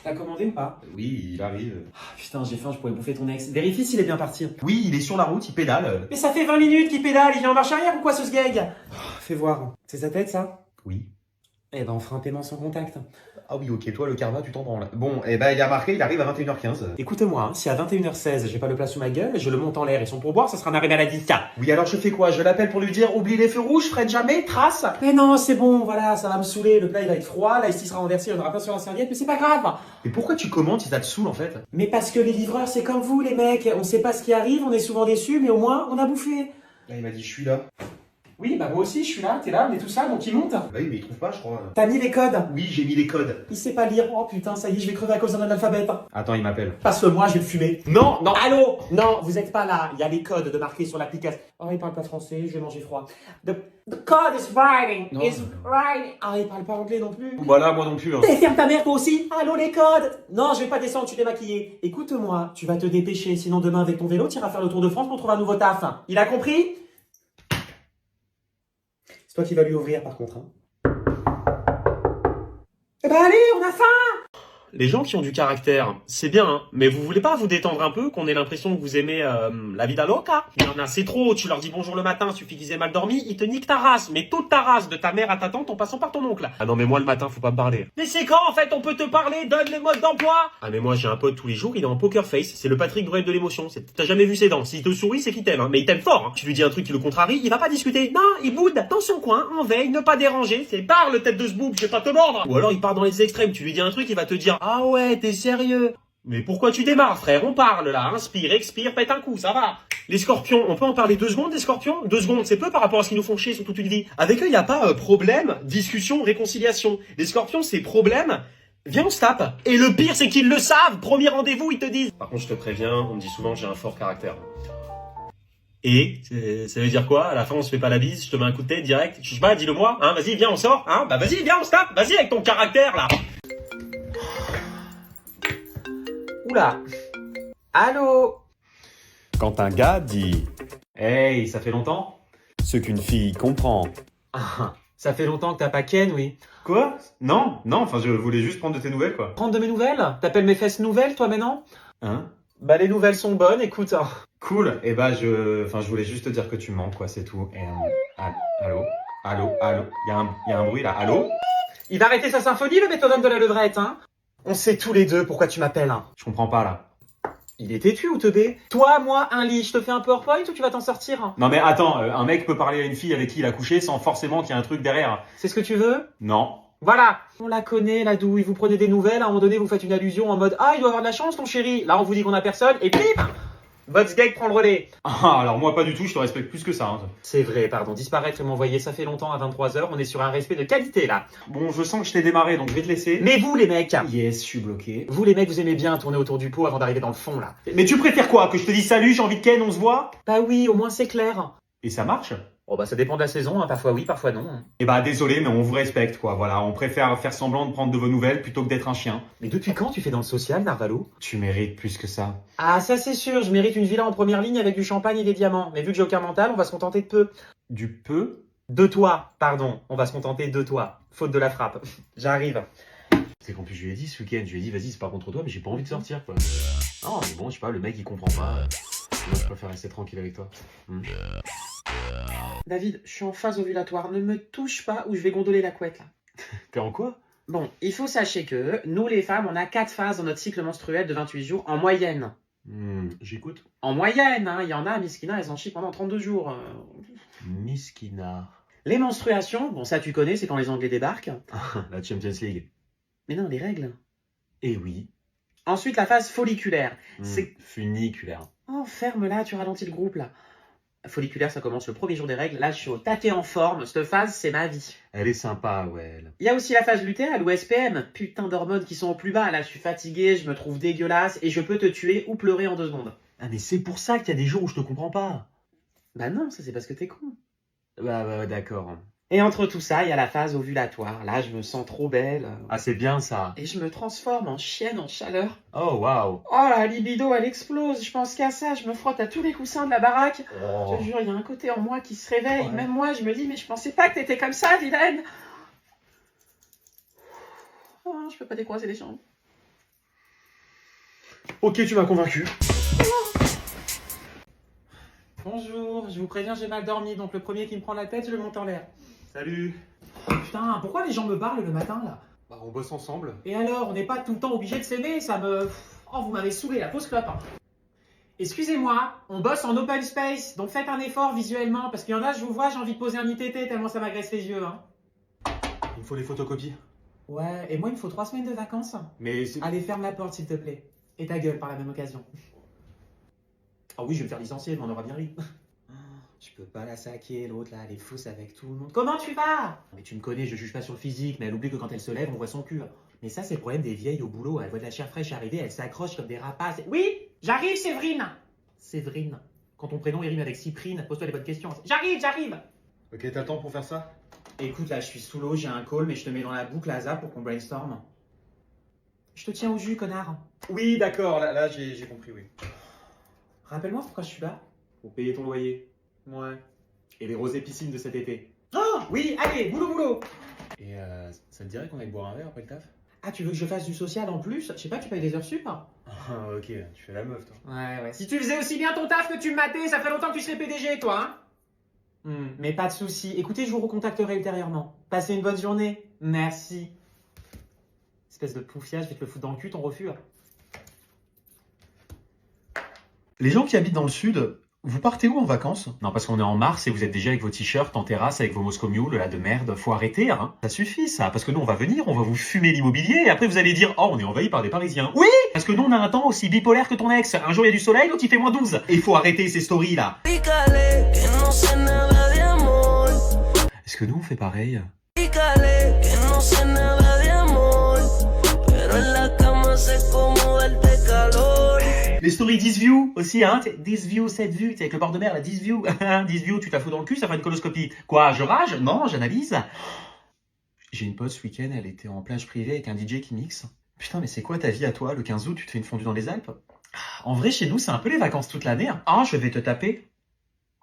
T'as commandé ou pas? Oui, il arrive. Putain, j'ai faim, je pourrais bouffer ton ex. Vérifie s'il est bien parti. Oui, il est sur la route, il pédale. Mais ça fait 20 minutes qu'il pédale, il est en marche arrière ou quoi ce sgeg? Fais voir. C'est sa tête ça? Oui. Eh ben on fera un paiement sans contact. Ah oui, ok, toi le karma, tu t'en branles. Bon, eh ben il a marqué, il arrive à 21h15. Écoute-moi, hein, si à 21h16 j'ai pas le plat sous ma gueule, je le monte en l'air et son pourboire, ça sera un arrêt maladie. Oui, alors je fais quoi? Je l'appelle pour lui dire oublie les feux rouges, Fred jamais, trace. Mais non, c'est bon, voilà, ça va me saouler, le plat il va être froid, l'ice tea sera renversé, il y en aura plein sur la serviette, mais c'est pas grave. Mais pourquoi tu commandes si ça te saoule en fait? Mais parce que les livreurs c'est comme vous les mecs, on sait pas ce qui arrive, on est souvent déçus, mais au moins on a bouffé. Là, il m'a dit je suis là. Oui, bah moi aussi je suis là, t'es là, on est tous là, donc il monte. Bah oui, mais il trouve pas, je crois. T'as mis les codes? Oui, j'ai mis les codes. Il sait pas lire, oh putain, ça y est, je vais crever à cause d'un analphabète. Attends, il m'appelle. Passe-le-moi, je vais le fumer. Non, non. Allô? Non, vous êtes pas là, il y a les codes de marquer sur l'application. Oh, il parle pas français, je vais manger froid. The code is writing, Non. is writing. Ah, il parle pas anglais non plus. Voilà, moi non plus. Hein. Ferme ta mère toi aussi. Allô les codes? Non, je vais pas descendre, tu t'es maquillé. Écoute-moi, tu vas te dépêcher, sinon demain avec ton vélo, tu iras faire le tour de France pour trouver un nouveau taf. Il a compris? C'est toi qui vas lui ouvrir par contre. Hein. Eh ben allez, on a faim! Les gens qui ont du caractère, c'est bien, hein, mais vous voulez pas vous détendre un peu, qu'on ait l'impression que vous aimez la vida loca? Il y en a, c'est trop, tu leur dis bonjour le matin, suffit qu'ils aient mal dormi, ils te niquent ta race, mais toute ta race, de ta mère à ta tante en passant par ton oncle. Ah non mais moi le matin, faut pas me parler. Mais c'est quand en fait on peut te parler, donne les modes d'emploi? Ah mais moi j'ai un pote tous les jours, il est en poker face, c'est le Patrick Bruel de l'émotion, t'as jamais vu ses dents, s'il te sourit c'est qu'il t'aime, hein. Mais il t'aime fort, hein. Tu lui dis un truc qui le contrarie, il va pas discuter, non, il boude dans son coin, en veille, ne pas déranger, c'est parle tête de ce boob, je vais pas te mordre. Ou alors il part dans les extrêmes, tu lui dis un truc, il va te dire, ah ouais, t'es sérieux? Mais pourquoi tu démarres, frère? On parle, là. Inspire, expire, pète un coup, ça va. Les scorpions, on peut en parler 2 secondes, des scorpions? 2 secondes, c'est peu par rapport à ce qu'ils nous font chier sur toute une vie. Avec eux, il n'y a pas problème, discussion, réconciliation. Les scorpions, c'est problème, viens, on se tape. Et le pire, c'est qu'ils le savent. Premier rendez-vous, ils te disent. Par contre, je te préviens, on me dit souvent que j'ai un fort caractère. Et ça veut dire quoi? À la fin, on se fait pas la bise, je te mets un coup de tête direct. Je sais pas, dis-le moi, hein, vas-y, viens, on sort, hein. Bah vas-y, viens, on se tape, vas-y avec ton caractère, là. Oula. Allô? Quand un gars dit Hey, ça fait longtemps? ce qu'une fille comprend, Ah, ça fait longtemps que t'as pas Ken, oui. Quoi? Non, enfin je voulais juste prendre de tes nouvelles quoi. Prendre de mes nouvelles? T'appelles mes fesses nouvelles, toi, maintenant? Hein? Bah, les nouvelles sont bonnes, écoute. Hein. Cool, et bah je voulais juste te dire que tu mens quoi, c'est tout. Et allô? Il y a un bruit là, allô? Il va arrêter sa symphonie, le Beethoven de la levrette, hein? On sait tous les deux pourquoi tu m'appelles, hein. Je comprends pas là. Il est têtu ou teubé? Toi, moi, un lit, je te fais un PowerPoint ou tu vas t'en sortir? Hein? Non mais attends, un mec peut parler à une fille avec qui il a couché sans forcément qu'il y ait un truc derrière. C'est ce que tu veux? Non. Voilà, on la connaît, la douille, vous prenez des nouvelles, à un moment donné, vous faites une allusion en mode « Ah, il doit avoir de la chance, ton chéri !» Là, on vous dit qu'on a personne, et bip! Votre gag prend le relais. Ah, alors moi pas du tout, je te respecte plus que ça. Hein. C'est vrai, pardon, disparaître et m'envoyer, ça fait longtemps à 23h, on est sur un respect de qualité, là. Bon, je sens que je t'ai démarré, donc je vais te laisser. Mais vous, les mecs, Yes, je suis bloqué. vous, les mecs, vous aimez bien tourner autour du pot avant d'arriver dans le fond, là. Mais tu préfères quoi? Que je te dise salut, j'ai envie de Ken, on se voit? Bah oui, au moins c'est clair. Et ça marche? Oh bah ça dépend de la saison, hein. Parfois oui, parfois non. Eh bah désolé, mais on vous respecte quoi, voilà, on préfère faire semblant de prendre de vos nouvelles plutôt que d'être un chien. Mais depuis quand tu fais dans le social, Narvalo? Tu mérites plus que ça. Ah ça c'est sûr, je mérite une villa en première ligne avec du champagne et des diamants. Mais vu que j'ai aucun mental, on va se contenter de peu. Du peu? De toi, pardon. On va se contenter de toi. Faute de la frappe. J'arrive. C'est qu'en plus je lui ai dit ce week-end, je lui ai dit vas-y c'est pas contre toi, mais j'ai pas envie de sortir quoi. Non mais bon, je sais pas, le mec il comprend pas. Moi je préfère rester tranquille avec toi. David, je suis en phase ovulatoire. Ne me touche pas ou je vais gondoler la couette là. T'es en quoi? Bon, il faut sachez que nous les femmes, on a 4 phases dans notre cycle menstruel de 28 jours en moyenne. J'écoute. En moyenne, hein. Il y en a, Miskina, elles en chient pendant 32 jours. Miskina. Les menstruations, bon ça tu connais, c'est quand les Anglais débarquent. La Champions League. Mais non, les règles. Eh oui. Ensuite, la phase folliculaire. C'est... Funiculaire. Oh, ferme-la, tu ralentis le groupe, là. Folliculaire, ça commence le premier jour des règles. Là, je suis au taquet en forme. Cette phase, c'est ma vie. Elle est sympa, ouais. Elle. Il y a aussi la phase lutéale ou SPM. Putain d'hormones qui sont au plus bas. Là, je suis fatigué, je me trouve dégueulasse et je peux te tuer ou pleurer en 2 secondes. Ah mais c'est pour ça qu'il y a des jours où je te comprends pas. Bah non, ça c'est parce que t'es con. Bah d'accord. Et entre tout ça, il y a la phase ovulatoire. Là, je me sens trop belle. Ah c'est bien ça. Et je me transforme en chienne en chaleur. Oh waouh. Oh, la libido, elle explose. Je pense qu'à ça. Je me frotte à tous les coussins de la baraque. Oh. Je te jure, il y a un côté en moi qui se réveille. Ouais. Même moi, je me dis, mais je pensais pas que t'étais comme ça, vilaine. Oh, je peux pas décroiser les jambes. Ok, tu m'as convaincu. Bonjour, je vous préviens, j'ai mal dormi, donc le premier qui me prend la tête, je le monte en l'air. Salut. Putain, pourquoi les gens me parlent le matin là? Bah, on bosse ensemble. Et alors, on n'est pas tout le temps obligé de s'aimer, ça me... Oh, vous m'avez saoulé, la pause clope. Hein. Excusez-moi, on bosse en open space, donc faites un effort visuellement, parce qu'il y en a, je vous vois, j'ai envie de poser un ITT tellement ça m'agresse les yeux. Hein. Il me faut des photocopies. Ouais, et moi, il me faut 3 semaines de vacances. Mais c'est... Allez, ferme la porte, s'il te plaît. Et ta gueule, par la même occasion. Ah oui, je vais me faire licencier, mais on aura bien ri. Je peux pas la saquer, l'autre là, elle est fausse avec tout le monde. Comment tu vas? Mais tu me connais, je juge pas sur le physique, mais elle oublie que quand elle se lève, on voit son cul. Mais ça, c'est le problème des vieilles au boulot. Elles voient de la chair fraîche arriver, elles s'accrochent comme des rapaces. Oui, j'arrive, Séverine. Séverine. Quand ton prénom il rime avec Cyprine, pose-toi les bonnes questions. J'arrive. Ok, t'as le temps pour faire ça? Écoute, là, je suis sous l'eau, j'ai un call, mais je te mets dans la boucle à zap pour qu'on brainstorm. Je te tiens au jus, connard. Oui, d'accord, là j'ai compris, oui. Rappelle-moi pourquoi je suis là. Pour payer ton loyer. Ouais. Et les rosées piscines de cet été. Oh, oui, allez, boulot. Et ça te dirait qu'on aille boire un verre après le taf? Ah, tu veux que je fasse du social en plus? Je sais pas, tu payes des heures sup? Ah, ok, tu fais la meuf, toi. Ouais. Si tu faisais aussi bien ton taf que tu me matais, ça fait longtemps que tu serais PDG, toi, hein? Mais pas de souci. Écoutez, je vous recontacterai ultérieurement. Passez une bonne journée. Merci. Espèce de poufiage, je vais te le foutre dans le cul, ton refus. Les gens qui habitent dans le sud, vous partez où en vacances? Non, parce qu'on est en mars et vous êtes déjà avec vos t-shirts en terrasse avec vos Moscow Mule là de merde. Faut arrêter, hein. Ça suffit, ça. Parce que nous, on va venir, on va vous fumer l'immobilier et après vous allez dire, oh, on est envahi par des Parisiens. Oui! Parce que nous, on a un temps aussi bipolaire que ton ex. Un jour, il y a du soleil, l'autre, il fait -12. Et il faut arrêter ces stories, là. Est-ce que nous, on fait pareil? Les stories 10 views aussi, hein. 10 views, 7 vues, tu sais, avec le bord de mer, là, 10 views. 10 views, tu te la fous dans le cul, ça fait une coloscopie. Quoi, je rage? Non, j'analyse. J'ai une pote ce week-end, elle était en plage privée avec un DJ qui mixe. Putain, mais c'est quoi ta vie à toi? Le 15 août, tu te fais une fondue dans les Alpes? En vrai, chez nous, c'est un peu les vacances toute l'année. Hein. Ah, je vais te taper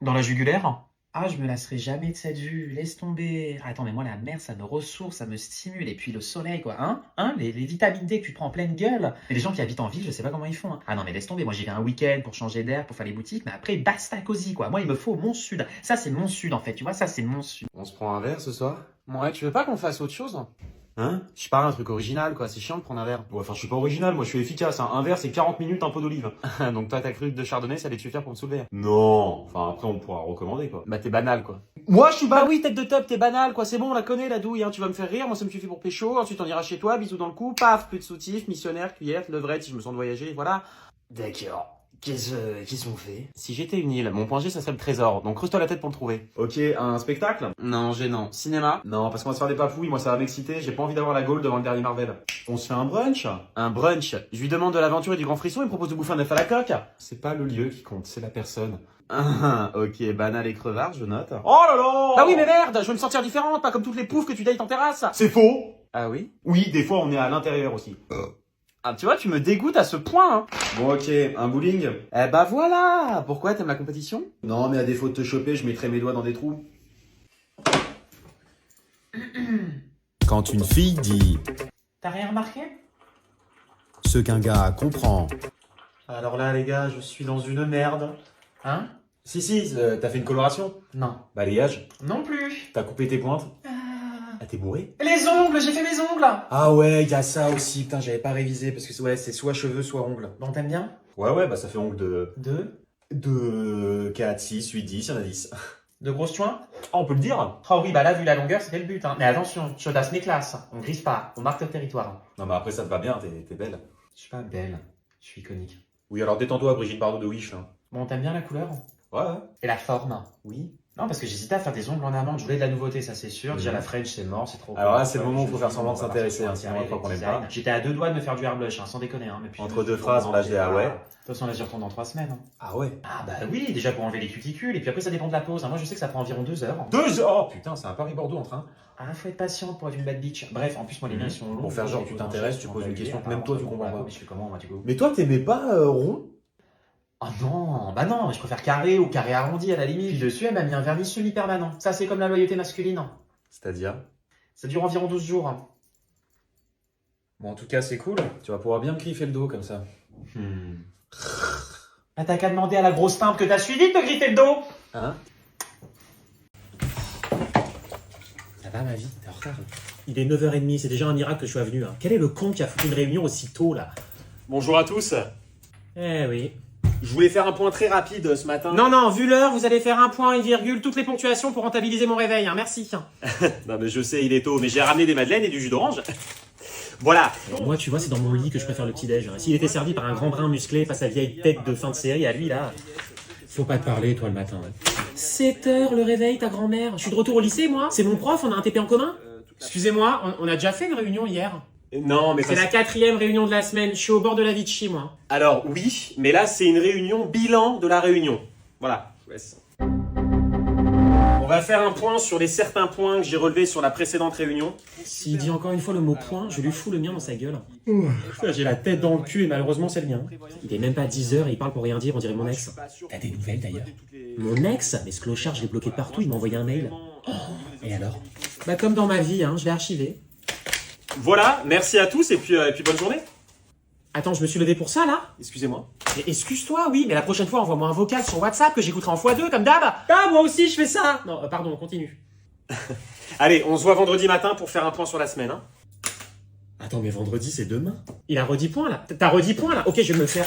dans la jugulaire. Ah, je me lasserai jamais de cette vue, laisse tomber. Ah, attends, mais moi, la mer, ça me ressource, ça me stimule. Et puis le soleil, quoi, hein les vitamines D que tu te prends en pleine gueule. Et les gens qui habitent en ville, je sais pas comment ils font. Hein. Ah non, mais laisse tomber, moi j'y vais un week-end pour changer d'air, pour faire les boutiques, mais après, basta cosy, quoi. Moi, il me faut mon sud. Ça, c'est mon sud, en fait, tu vois, ça, c'est mon sud. On se prend un verre ce soir? Ouais, tu veux pas qu'on fasse autre chose? Hein? Je sais pas, un truc original, quoi. C'est chiant de prendre un verre. Ouais, enfin, je suis pas original, moi je suis efficace. Hein. Un verre, c'est 40 minutes, un pot d'olive. Donc toi, ta cruche de chardonnay, ça allait te suffire pour me soulever. Non, enfin après on pourra recommander quoi. Bah, t'es banal, quoi. Moi je suis Bah oui, tête de top, t'es banal, quoi. C'est bon, on la connaît, la douille, hein. Tu vas me faire rire, moi ça me suffit pour pécho. Ensuite, on ira chez toi, bisous dans le cou, paf, plus de soutif, missionnaire, cuillère, levrette si je me sens de voyager, voilà. D'accord. Qu'est-ce qu'on fait? Si j'étais une île, mon point G, ça serait le trésor. Donc creuse-toi la tête pour le trouver. Ok, un spectacle? Non, gênant. Cinéma? Non, parce qu'on va se faire des papouilles, moi ça va m'exciter, j'ai pas envie d'avoir la gaule devant le dernier Marvel. On se fait un brunch? Un brunch. Je lui demande de l'aventure et du grand frisson, il me propose de bouffer un œuf à la coque. C'est pas le lieu qui compte, c'est la personne. Ok, banal et crevard, je note. Oh là là! Bah oui, mais merde, je veux me sentir différente, pas comme toutes les poufs que tu dates en terrasse. C'est faux! Ah oui? Oui, des fois on est à l'intérieur aussi. Ah, tu vois, tu me dégoûtes à ce point, hein. Bon ok, un bowling? Eh bah voilà. Pourquoi, t'aimes la compétition? Non mais à défaut de te choper, je mettrai mes doigts dans des trous. Quand une fille dit T'as rien remarqué? ce qu'un gars comprend, Alors là les gars, je suis dans une merde. Hein? Si, t'as fait une coloration? Non. Balayage? Non plus. T'as coupé tes pointes? Ah t'es bourré? Les ongles, j'ai fait mes ongles. Ah ouais, y a ça aussi, putain j'avais pas révisé parce que ouais, c'est soit cheveux, soit ongles. Bon, t'aimes bien? Ouais, bah ça fait ongles de... Deux. 2, 4, 6, 8, 10, y'en a 10. De grosses joints? Ah on peut le dire? Oh oui, bah là, vu la longueur, c'était le but. Hein. Mais attention, chaudasse mes classes. On grise pas, on marque le territoire. Non mais après ça te va bien, t'es belle. Je suis pas belle, je suis iconique. Oui alors détends-toi Brigitte Bardot de Wish là. Bon, t'aimes bien la couleur? Ouais. Et la forme? Oui. Non, parce que j'hésitais à faire des ongles en amande. Je voulais de la nouveauté, ça c'est sûr. Déjà, Mhm. la French, c'est mort, c'est trop. Alors là, cool. c'est le moment où faut faire Je- semblant de on va s'intéresser, partir hein, sur sinon on croit qu'on aime design. pas. J'étais à 2 doigts de me faire du hair blush, hein, sans déconner. Hein, mais puis Entre deux phrases, on lâche des ah ouais. De toute façon, là, j'y retourne dans 3 semaines. Hein. Ah ouais. Ah bah oui, déjà pour enlever les cuticules, et puis après, ça dépend de la pause. Hein. Moi, je sais que ça prend environ 2 heures. 2 heures. Oh putain, c'est un Paris-Bordeaux en train. Ah, faut être patiente pour être une bad bitch. Bref, en plus, moi, les miens, ils sont longs. Pour faire genre, tu J'ai t'intéresses, tout tu poses une enlevé, question que apparemment, même toi, tu je comprends pas. Mais je fais comment, moi, du coup? Mais toi, t'aimais pas rond? Ah non, bah non, je préfère carré ou carré arrondi à la limite. Puis dessus, elle m'a mis un vernis semi-permanent. Ça, c'est comme la loyauté masculine. C'est-à-dire? Ça dure environ 12 jours. Bon, en tout cas, c'est cool. Tu vas pouvoir bien me griffer le dos comme ça. Bah, t'as qu'à demander à la grosse timbre que t'as suivi de te griffer le dos. Hein? Ça va ma vie, t'es en retard. Il est 9h30, c'est déjà un miracle que je sois venu. Hein. Quel est le con qui a foutu une réunion aussi tôt là? Bonjour à tous. Eh oui. Je voulais faire un point très rapide ce matin. Non, vu l'heure, vous allez faire un point, une virgule, toutes les ponctuations pour rentabiliser mon réveil, hein. Merci. Non mais je sais, il est tôt, mais j'ai ramené des madeleines et du jus d'orange. Voilà. Alors, moi, tu vois, c'est dans mon lit que je préfère le petit-déj. Hein. S'il était servi par un grand brun musclé face à vieille tête de fin de série, à lui là... Faut pas te parler, toi, le matin. Ouais. 7h le réveil, ta grand-mère. Je suis de retour au lycée, moi. C'est mon prof, on a un TP en commun. Excusez-moi, on a déjà fait une réunion hier. Non, mais C'est la 4e réunion de la semaine. Je suis au bord de la Vichy, moi. Alors oui, mais là c'est une réunion bilan de la réunion. Voilà. On va faire un point sur les certains points que j'ai relevés sur la précédente réunion. S'il dit encore une fois le mot point, je lui fous le mien dans sa gueule. J'ai la tête dans le cul et malheureusement c'est le mien. Il est même pas 10h et il parle pour rien dire, on dirait mon ex. T'as des nouvelles d'ailleurs? Mon ex? Mais ce clochard, je l'ai bloqué de partout, il m'a envoyé un mail. Oh, et alors? Bah comme dans ma vie, hein, je l'ai archivé. Voilà, merci à tous et puis bonne journée. Attends, je me suis levé pour ça là? Excusez-moi. Mais excuse-toi, oui, mais la prochaine fois envoie-moi un vocal sur WhatsApp que j'écouterai en x2 comme d'hab. Ah, moi aussi je fais ça. Non, pardon, on continue. Allez, on se voit vendredi matin pour faire un point sur la semaine. Hein. Attends, mais vendredi c'est demain. Il a redit point là. T'as redit point là? Ok, je vais me le faire.